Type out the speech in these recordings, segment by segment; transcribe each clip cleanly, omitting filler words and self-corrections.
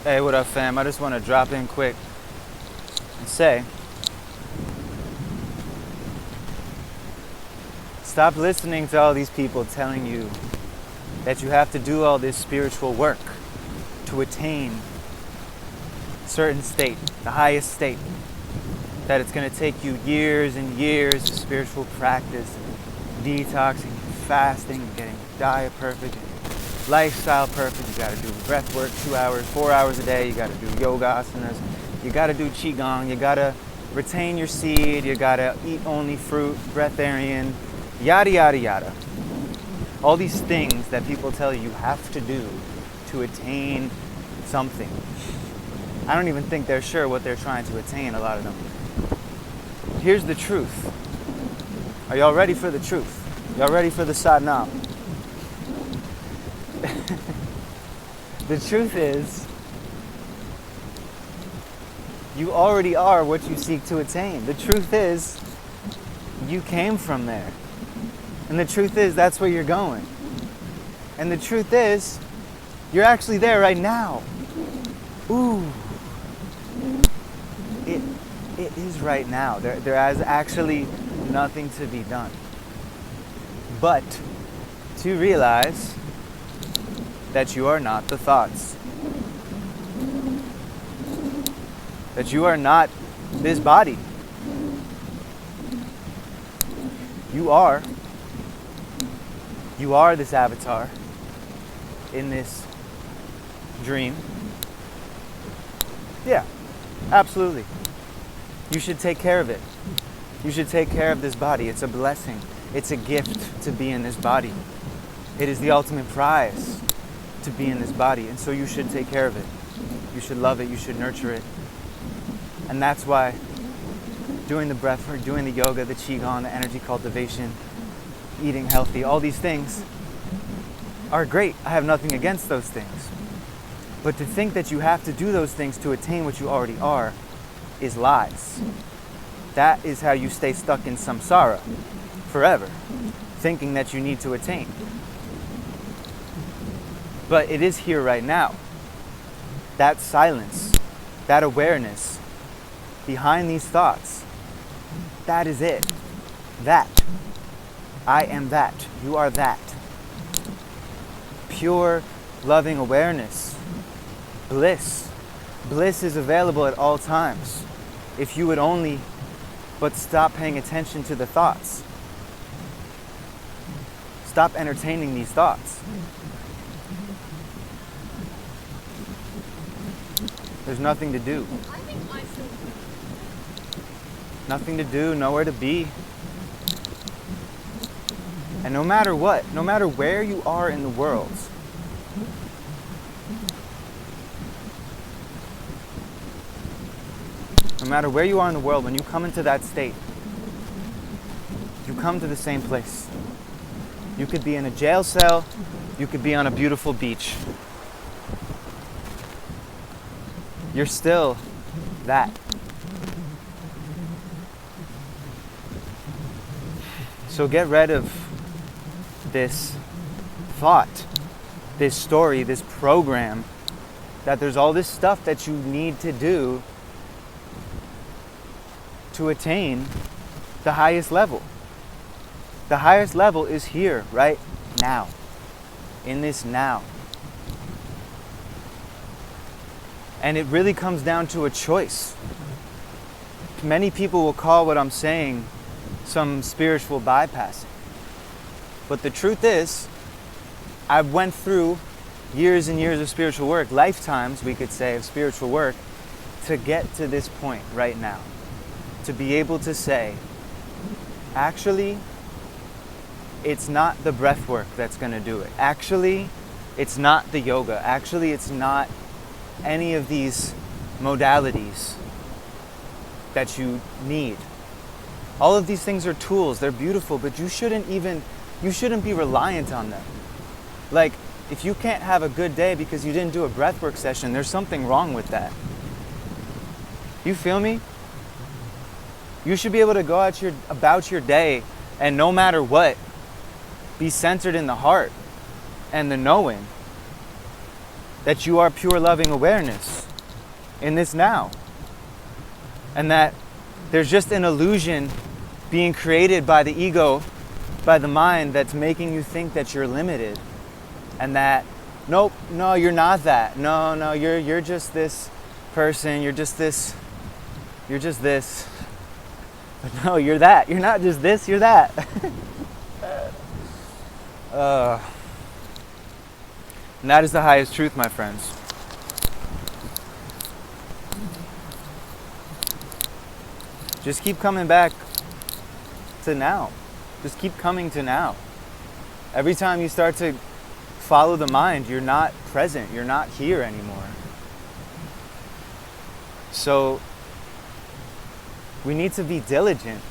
Hey, what up, fam? I just want to drop in quick and say, stop listening to all these people telling you that you have to do all this spiritual work to attain a certain state, the highest state, that it's going to take you years and years of spiritual practice, detoxing, fasting, getting your diet perfect, lifestyle perfect. You got to do breath work 2 hours, 4 hours a day. You got to do yoga asanas. You got to do qigong. You got to retain your seed. You got to eat only fruit, breatharian, yada, yada, yada. All these things that people tell you have to do to attain something. I don't even think they're sure what they're trying to attain, a lot of them. Here's the truth. Are y'all ready for the truth? Y'all ready for the sadnam? The truth is, you already are what you seek to attain. The truth is, you came from there. And the truth is, that's where you're going. And the truth is, you're actually there right now. Ooh. It is right now. There is actually nothing to be done. But to realize that you are not the thoughts. That you are not this body. You are this avatar in this dream. Yeah, absolutely. You should take care of it. You should take care of this body. It's a blessing. It's a gift to be in this body. It is the ultimate prize to be in this body. And so you should take care of it. You should love it. You should nurture it. And that's why doing the breath work, doing the yoga, the qigong, the energy cultivation, eating healthy, all these things are great. I have nothing against those things. But to think that you have to do those things to attain what you already are is lies. That is how you stay stuck in samsara forever, thinking that you need to attain. But it is here right now. That silence, that awareness behind these thoughts, that is it. That. I am that. You are that. Pure, loving awareness. Bliss. Bliss is available at all times. If you would only but stop paying attention to the thoughts. Stop entertaining these thoughts. There's nothing to do. Nothing to do, nowhere to be. And no matter what, no matter where you are in the world, no matter where you are in the world, when you come into that state, you come to the same place. You could be in a jail cell, you could be on a beautiful beach. You're still that. So get rid of this thought, this story, this program, that there's all this stuff that you need to do to attain the highest level. The highest level is here, right now, in this now. And it really comes down to a choice. Many people will call what I'm saying some spiritual bypassing. But the truth is, I went through years and years of spiritual work, lifetimes, we could say, of spiritual work, to get to this point right now. To be able to say, actually, it's not the breath work that's going to do it. Actually, it's not the yoga. Actually, it's not any of these modalities that you need. All of these things are tools. They're beautiful, but you shouldn't be reliant on them. Like, if you can't have a good day because you didn't do a breathwork session, there's something wrong with that. You feel me? You should be able to go about your day and no matter what, be centered in the heart and the knowing that you are pure loving awareness. in this now. And that there's just an illusion being created by the ego, by the mind, that's making you think that you're limited. And that, nope, no, you're not that. No, you're just this person, you're just this. But no, you're that. You're not just this, you're that. And that is the highest truth, my friends. Just keep coming back to now. Just keep coming to now. Every time you start to follow the mind, you're not present. You're not here anymore. So we need to be diligent.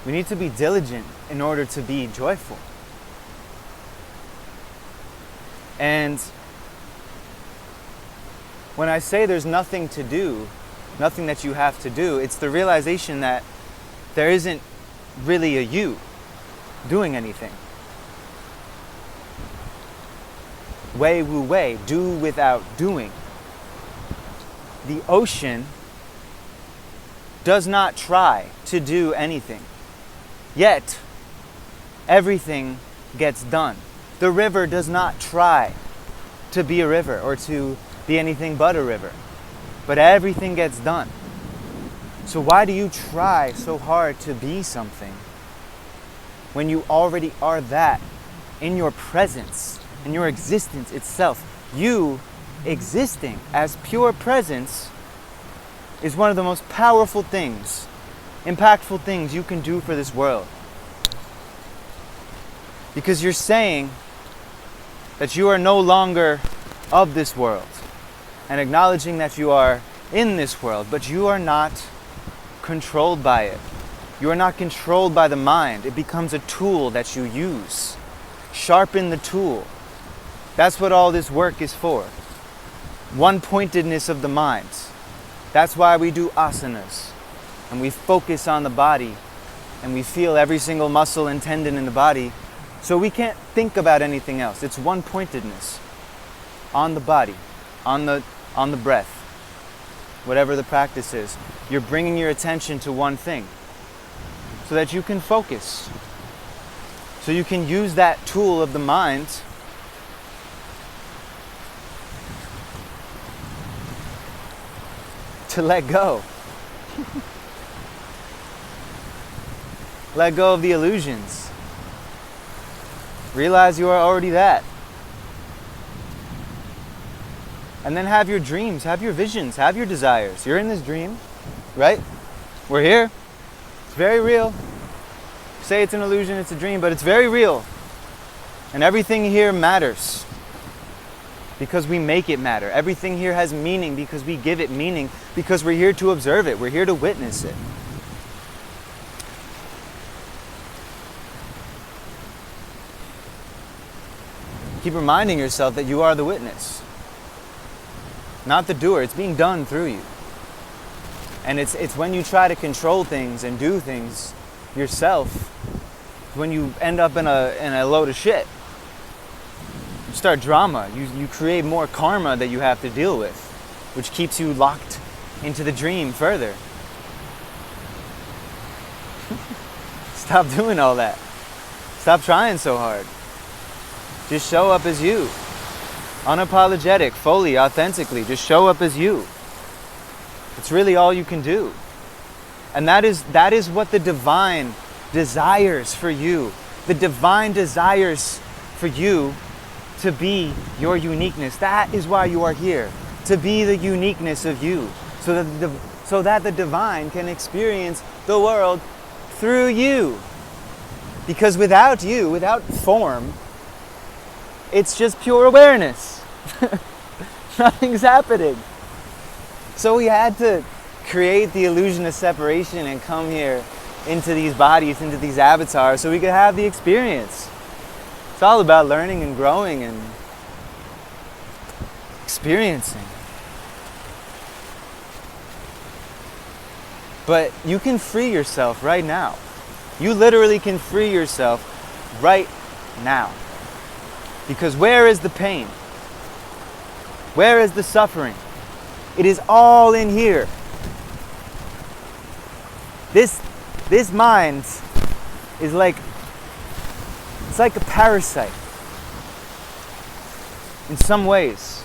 We need to be diligent in order to be joyful. And when I say there's nothing to do, nothing that you have to do, it's the realization that there isn't really a you doing anything. Wei wu wei, do without doing. The ocean does not try to do anything, yet everything gets done. The river does not try to be a river or to be anything but a river, but everything gets done. So why do you try so hard to be something when you already are that in your presence, in your existence itself? You existing as pure presence is one of the most powerful things, impactful things you can do for this world. Because you're saying that you are no longer of this world and acknowledging that you are in this world, but you are not controlled by it. You are not controlled by the mind. It becomes a tool that you use. Sharpen the tool. That's what all this work is for. One-pointedness of the mind. That's why we do asanas. And we focus on the body. And we feel every single muscle and tendon in the body. So we can't think about anything else. It's one-pointedness. On the body. On the breath. Whatever the practice is. You're bringing your attention to one thing. So that you can focus. So you can use that tool of the mind to let go. Let go of the illusions. Realize you are already that. And then have your dreams, have your visions, have your desires. You're in this dream, right? We're here. It's very real. Say it's an illusion, it's a dream, but it's very real. And everything here matters because we make it matter. Everything here has meaning because we give it meaning, because we're here to observe it. We're here to witness it. Keep reminding yourself that you are the witness, not the doer. It's being done through you. And it's when you try to control things and do things yourself, when you end up in a load of shit. You start drama. You create more karma that you have to deal with, which keeps you locked into the dream further. Stop doing all that. Stop trying so hard. Just show up as you. Unapologetic, fully, authentically. Just show up as you. It's really all you can do. And that is what the divine desires for you. The divine desires for you to be your uniqueness. That is why you are here. To be the uniqueness of you. So that the divine can experience the world through you. Because without you, without form, it's just pure awareness. Nothing's happening. So we had to create the illusion of separation and come here into these bodies, into these avatars, so we could have the experience. It's all about learning and growing and experiencing. But you can free yourself right now. You literally can free yourself right now. Because where is the pain? Where is the suffering? It is all in here. This mind is like, it's like a parasite. In some ways.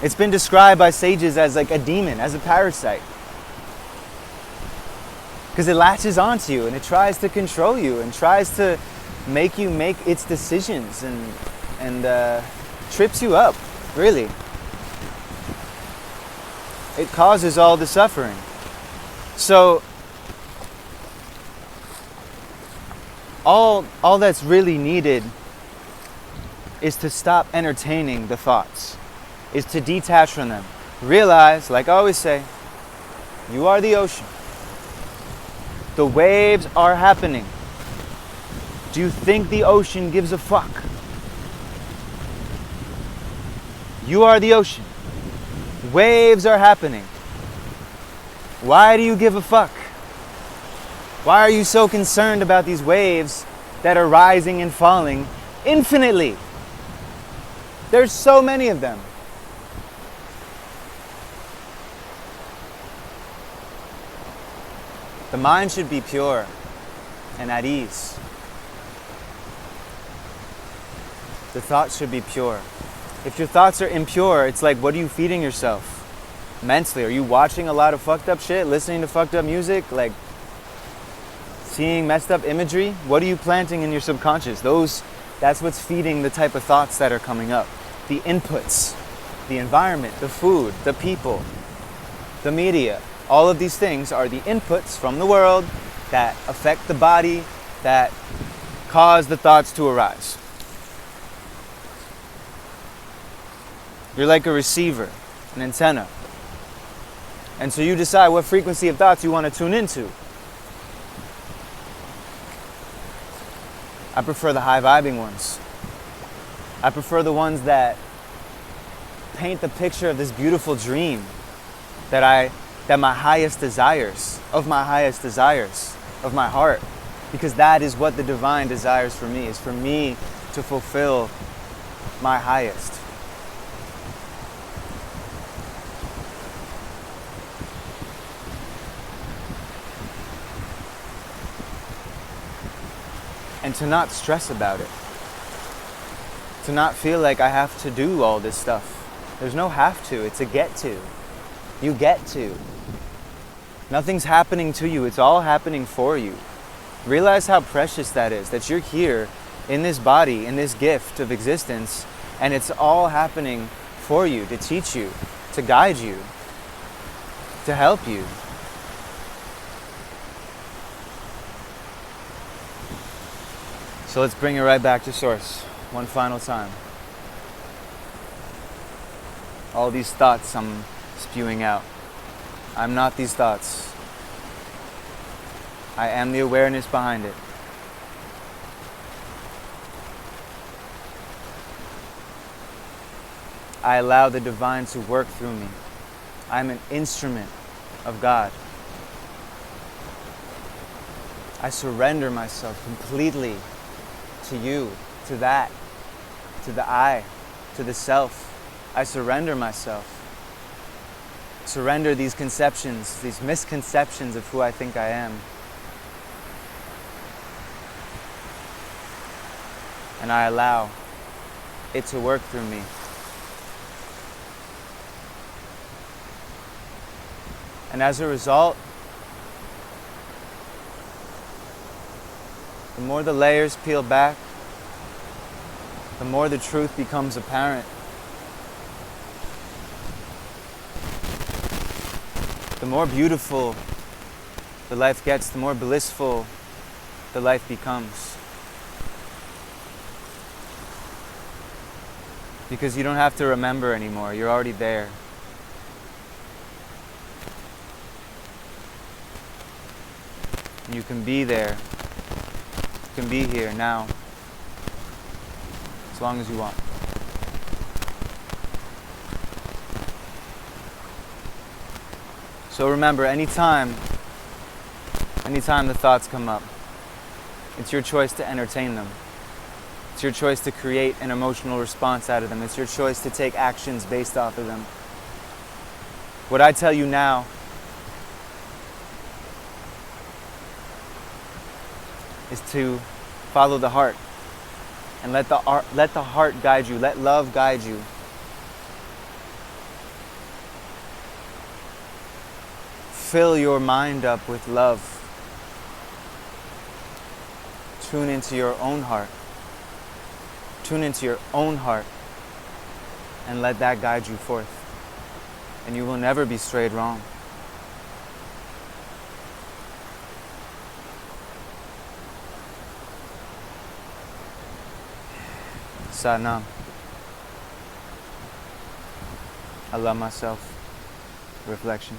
It's been described by sages as like a demon, as a parasite. Because it latches onto you and it tries to control you and tries to make you make its decisions and trips you up, really. It causes all the suffering. So all that's really needed is to stop entertaining the thoughts, is to detach from them. Realize, like I always say, you are the ocean. The waves are happening. Do you think the ocean gives a fuck? You are the ocean. Waves are happening. Why do you give a fuck? Why are you so concerned about these waves that are rising and falling infinitely? There's so many of them. The mind should be pure and at ease. The thoughts should be pure. If your thoughts are impure, it's like, what are you feeding yourself mentally? Are you watching a lot of fucked up shit, listening to fucked up music, like seeing messed up imagery? What are you planting in your subconscious? That's what's feeding the type of thoughts that are coming up. The inputs, the environment, the food, the people, the media. All of these things are the inputs from the world that affect the body, that cause the thoughts to arise. You're like a receiver, an antenna. And so you decide what frequency of thoughts you want to tune into. I prefer the high vibing ones. I prefer the ones that paint the picture of this beautiful dream that my highest desires, of my heart. Because that is what the divine desires for me, is for me to fulfill my highest. And to not stress about it. To not feel like I have to do all this stuff. There's no have to, it's a get to. You get to. Nothing's happening to you, it's all happening for you. Realize how precious that is, that you're here in this body, in this gift of existence, and it's all happening for you, to teach you, to guide you, to help you. So let's bring it right back to source, one final time. All these thoughts I'm spewing out. I'm not these thoughts. I am the awareness behind it. I allow the divine to work through me. I'm an instrument of God. I surrender myself completely to you, to that, to the I, to the self. I surrender myself. Surrender these conceptions, these misconceptions of who I think I am. And I allow it to work through me. And as a result, the more the layers peel back, the more the truth becomes apparent. The more beautiful the life gets, the more blissful the life becomes. Because you don't have to remember anymore, you're already there. And you can be there. You can be here now. As long as you want. So remember, anytime the thoughts come up, it's your choice to entertain them. It's your choice to create an emotional response out of them. It's your choice to take actions based off of them. What I tell you now is to follow the heart and let the heart guide you. Let love guide you. Fill your mind up with love. Tune into your own heart. Tune into your own heart and let that guide you forth. And you will never be strayed wrong. Satnam. I love myself. Reflection.